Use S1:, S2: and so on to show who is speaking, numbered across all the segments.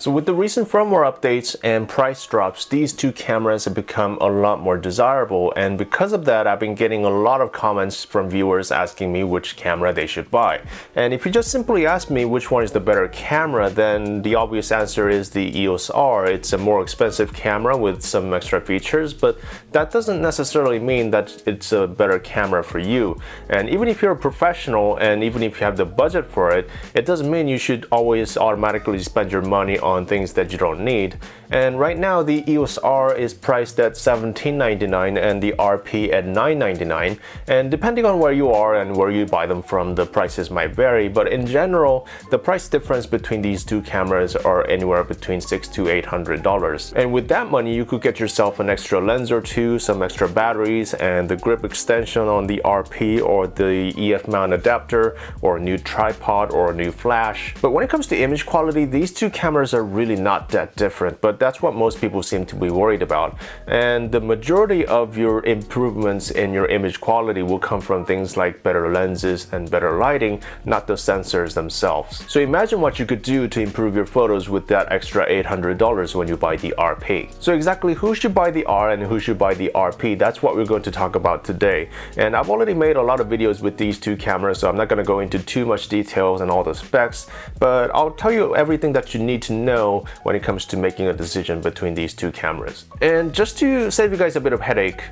S1: So with the recent firmware updates and price drops, these two cameras have become a lot more desirable, and because of that I've been getting a lot of comments from viewers asking me which camera they should buy. And if you just simply ask me which one is the better camera, then the obvious answer is the EOS R. It's a more expensive camera with some extra features, but that doesn't necessarily mean that it's a better camera for you. And even if you're a professional and even if you have the budget for it, it doesn't mean you should always automatically spend your money on things that you don't need. And right now the EOS R is priced at $17.99 and the RP at $9.99, and depending on where you are and where you buy them from, the prices might vary, but in general the price difference between these two cameras are anywhere between $600 to $800. And with that money you could get yourself an extra lens or two, some extra batteries, and the grip extension on the RP, or the EF mount adapter, or a new tripod, or a new flash. But when it comes to image quality, these two cameras are really not that different, but that's what most people seem to be worried about. And the majority of your improvements in your image quality will come from things like better lenses and better lighting, not the sensors themselves. So imagine what you could do to improve your photos with that extra $800 when you buy the RP. So exactly who should buy the R and who should buy the RP, that's what we're going to talk about today. And I've already made a lot of videos with these two cameras, so I'm not going to go into too much details and all the specs, but I'll tell you everything that you need to know when it comes to making a decision between these two cameras. And just to save you guys a bit of headache,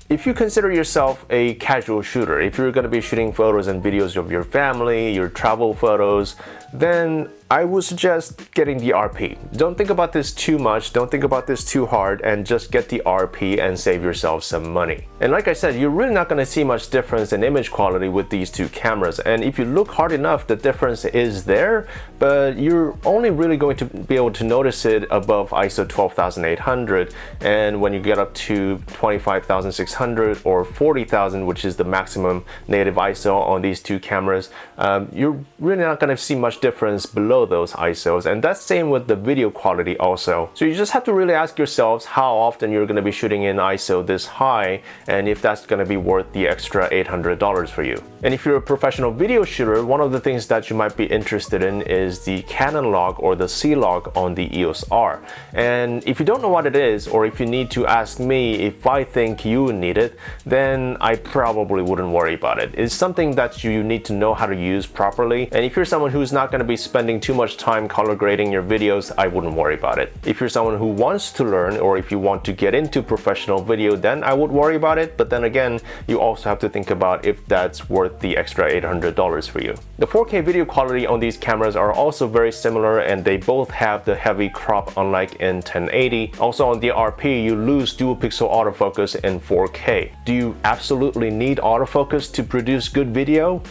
S1: if you consider yourself a casual shooter, if you're going to be shooting photos and videos of your family, your travel photos, then I would suggest getting the RP. Don't think about this too much, don't think about this too hard, and just get the RP and save yourself some money. And like I said, you're really not going to see much difference in image quality with these two cameras, and if you look hard enough, the difference is there, but you're only really going to be able to notice it above ISO 12800, and when you get up to 25,600 or 40,000, which is the maximum native ISO on these two cameras, you're really not going to see much difference below those ISOs. And that's same with the video quality also. So you just have to really ask yourselves how often you're going to be shooting in ISO this high, and if that's going to be worth the extra $800 for you. And if you're a professional video shooter, one of the things that you might be interested in is the Canon log or the C log on the EOS R. And if you don't know what it is, or if you need to ask me if I think you need it, then I probably wouldn't worry about it. It's something that you need to know how to use properly, and if you're someone who's not going to be spending too much time color grading your videos, I wouldn't worry about it. If you're someone who wants to learn, or if you want to get into professional video, then I would worry about it, but then again, you also have to think about if that's worth the extra $800 for you. The 4K video quality on these cameras are also very similar, and they both have the heavy crop unlike in 1080. Also on the RP, you lose dual pixel autofocus in 4K. Do you absolutely need autofocus to produce good video?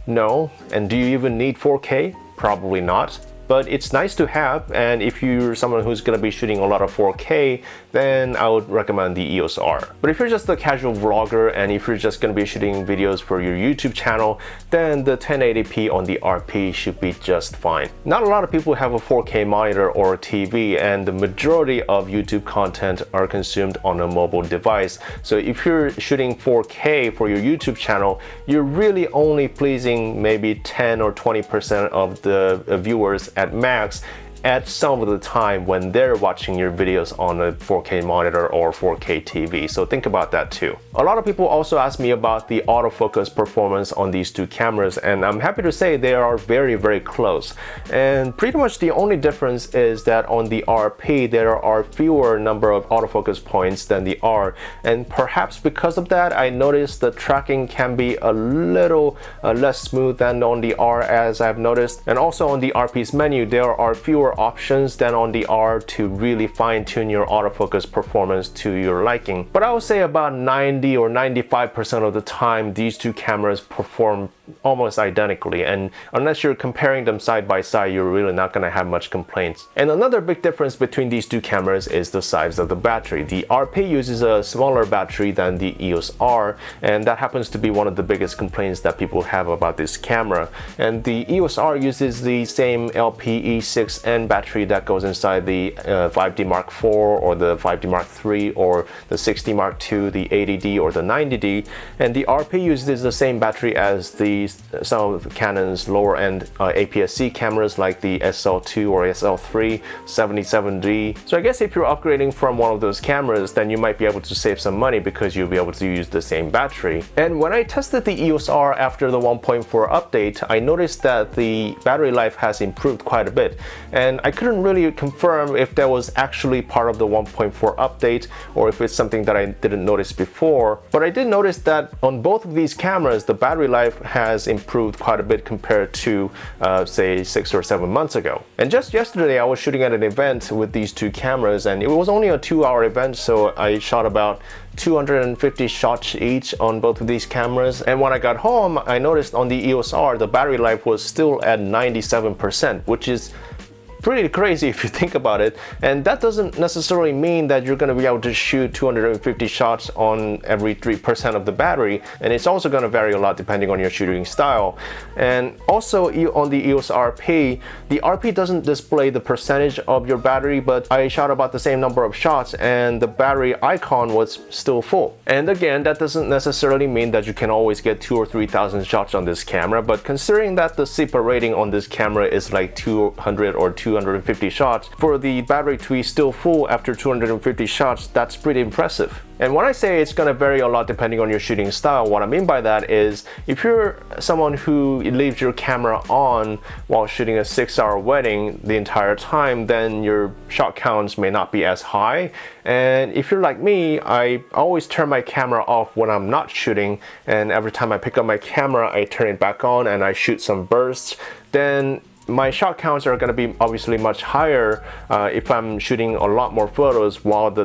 S1: No. And do you even need 4K? Probably not. But it's nice to have, and if you're someone who's going to be shooting a lot of 4K, then I would recommend the EOS R. But if you're just a casual vlogger, and if you're just going to be shooting videos for your YouTube channel, then the 1080p on the RP should be just fine. Not a lot of people have a 4K monitor or a TV, and the majority of YouTube content are consumed on a mobile device. So if you're shooting 4K for your YouTube channel, you're really only pleasing maybe 10 or 20% of the viewers at max at some of the time when they're watching your videos on a 4K monitor or 4K TV. So think about that too. A lot of people also ask me about the autofocus performance on these two cameras, and I'm happy to say they are very, very close. And pretty much the only difference is that on the RP there are fewer number of autofocus points than the R, and perhaps because of that I noticed the tracking can be a little less smooth than on the R, as I've noticed. And also on the RP's menu there are fewer options than on the R to really fine-tune your autofocus performance to your liking. But I would say about 90 or 95% of the time these two cameras perform almost identically, and unless you're comparing them side by side, you're really not going to have much complaints. And another big difference between these two cameras is the size of the battery. The RP uses a smaller battery than the EOS R, and that happens to be one of the biggest complaints that people have about this camera. And the EOS R uses the same LPE6N high-end battery that goes inside the 5D Mark IV or the 5D Mark III or the 60 Mark II, the 80D or the 90D, and the RP uses the same battery as some of Canon's lower-end APS-C cameras like the SL2 or SL3, 77D. So I guess if you're upgrading from one of those cameras, then you might be able to save some money because you'll be able to use the same battery. And when I tested the EOS R after the 1.4 update, I noticed that the battery life has improved quite a bit, and I couldn't really confirm if that was actually part of the 1.4 update or if it's something that I didn't notice before, but I did notice that on both of these cameras the battery life has improved quite a bit compared to say 6 or 7 months ago. And just yesterday I was shooting at an event with these two cameras, and it was only a 2-hour event, so I shot about 250 shots each on both of these cameras. And when I got home, I noticed on the EOS R the battery life was still at 97%, which is pretty crazy if you think about it. And that doesn't necessarily mean that you're going to be able to shoot 250 shots on every 3% of the battery, and it's also going to vary a lot depending on your shooting style. And also on the EOS RP, the RP doesn't display the percentage of your battery, but I shot about the same number of shots and the battery icon was still full. And again, that doesn't necessarily mean that you can always get 2,000 or 3,000 shots on this camera, but considering that the CIPA rating on this camera is like 200 or 250 shots, for the battery to be still full after 250 shots, that's pretty impressive. And when I say it's going to vary a lot depending on your shooting style, what I mean by that is if you're someone who leaves your camera on while shooting a 6-hour wedding the entire time, then your shot counts may not be as high. And if you're like me, I always turn my camera off when I'm not shooting, and every time I pick up my camera I turn it back on and I shoot some bursts, then my shot counts are going to be obviously much higher if I'm shooting a lot more photos while the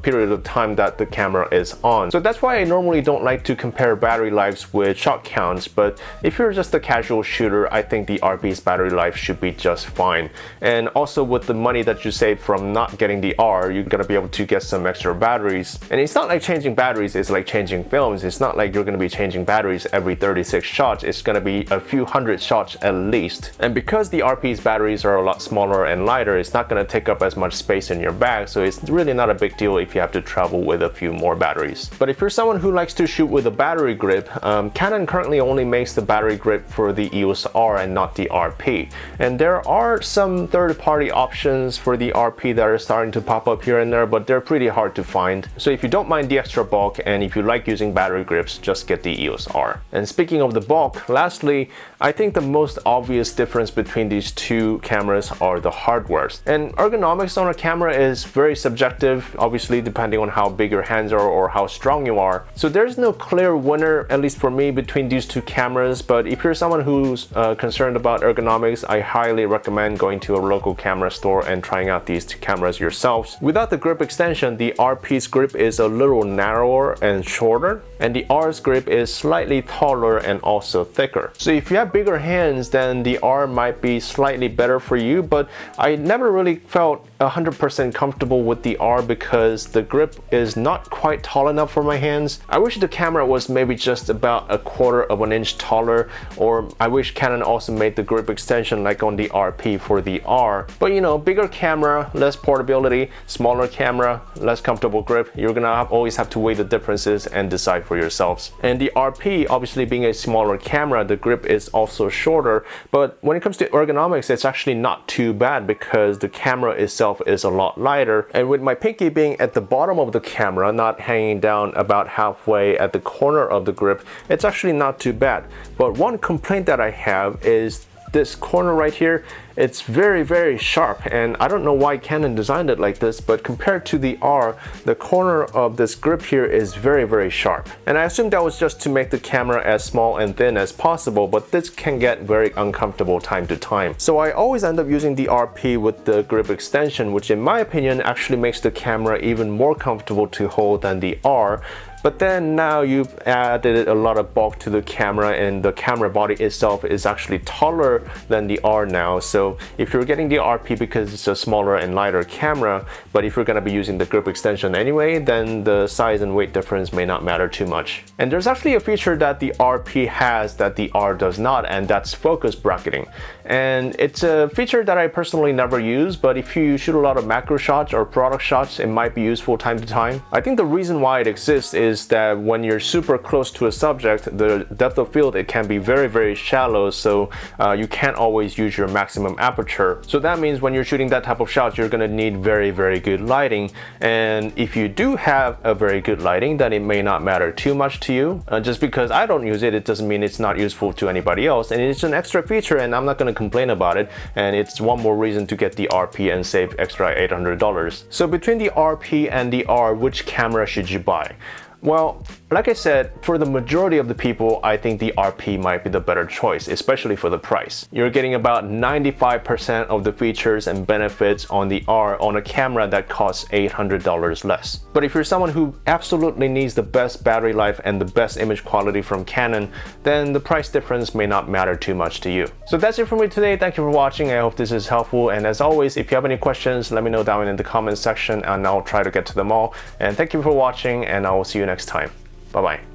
S1: period of time that the camera is on. So that's why I normally don't like to compare battery lives with shot counts, but if you're just a casual shooter, I think the RP's battery life should be just fine. And also with the money that you save from not getting the R, you're going to be able to get some extra batteries. And it's not like changing batteries is like changing films. It's not like you're going to be changing batteries every 36 shots. It's going to be a few hundred shots at least. And because the RP's batteries are a lot smaller and lighter, it's not going to take up as much space in your bag, so it's really not a big deal if you have to travel with a few more batteries. But if you're someone who likes to shoot with a battery grip, Canon currently only makes the battery grip for the EOS R and not the RP. And there are some third-party options for the RP that are starting to pop up here and there, but they're pretty hard to find. So if you don't mind the extra bulk and if you like using battery grips, just get the EOS R. And speaking of the bulk, lastly, I think the most obvious difference between these two cameras are the hardwares. And ergonomics on a camera is very subjective, obviously depending on how big your hands are or how strong you are. So there's no clear winner, at least for me, between these two cameras. But if you're someone who's concerned about ergonomics, I highly recommend going to a local camera store and trying out these two cameras yourselves. Without the grip extension, the RP's grip is a little narrower and shorter, and the R's grip is slightly taller and also thicker. So if you have bigger hands, then the R might be slightly better for you, but I never really felt 100% comfortable with the R because the grip is not quite tall enough for my hands. I wish the camera was maybe just about 1/4 of an inch taller, or I wish Canon also made the grip extension like on the RP for the R. But you know, bigger camera, less portability, smaller camera, less comfortable grip. You're gonna always have to weigh the differences and decide for yourselves. And the RP, obviously being a smaller camera, the grip is also shorter, but when it comes to ergonomics, it's actually not too bad because the camera itself is a lot lighter, and with my pinky being at the bottom of the camera, not hanging down about halfway at the corner of the grip, it's actually not too bad. But one complaint that I have is this corner right here. It's very, very sharp, and I don't know why Canon designed it like this, but compared to the R, the corner of this grip here is very, very sharp. And I assume that was just to make the camera as small and thin as possible, but this can get very uncomfortable time to time. So I always end up using the RP with the grip extension, which in my opinion actually makes the camera even more comfortable to hold than the R. But then now you've added a lot of bulk to the camera, and the camera body itself is actually taller than the R now. So if you're getting the RP because it's a smaller and lighter camera, but if you're going to be using the grip extension anyway, then the size and weight difference may not matter too much. And there's actually a feature that the RP has that the R does not, and that's focus bracketing. And it's a feature that I personally never use, but if you shoot a lot of macro shots or product shots, it might be useful time to time. I think the reason why it exists is that when you're super close to a subject, the depth of field, it can be very, very shallow, so you can't always use your maximum aperture. So that means when you're shooting that type of shots, you're gonna need very, very good lighting. And if you do have a very good lighting, then it may not matter too much to you. Just because I don't use it, it doesn't mean it's not useful to anybody else. And it's an extra feature, and I'm not gonna complain about it. And it's one more reason to get the RP and save extra $800. So between the RP and the R, which camera should you buy? Well, like I said, for the majority of the people, I think the RP might be the better choice, especially for the price. You're getting about 95% of the features and benefits on the R on a camera that costs $800 less. But if you're someone who absolutely needs the best battery life and the best image quality from Canon, then the price difference may not matter too much to you. So that's it for me today. Thank you for watching. I hope this is helpful. And as always, if you have any questions, let me know down in the comments section and I'll try to get to them all. And thank you for watching, and I will see you next time. Bye-bye.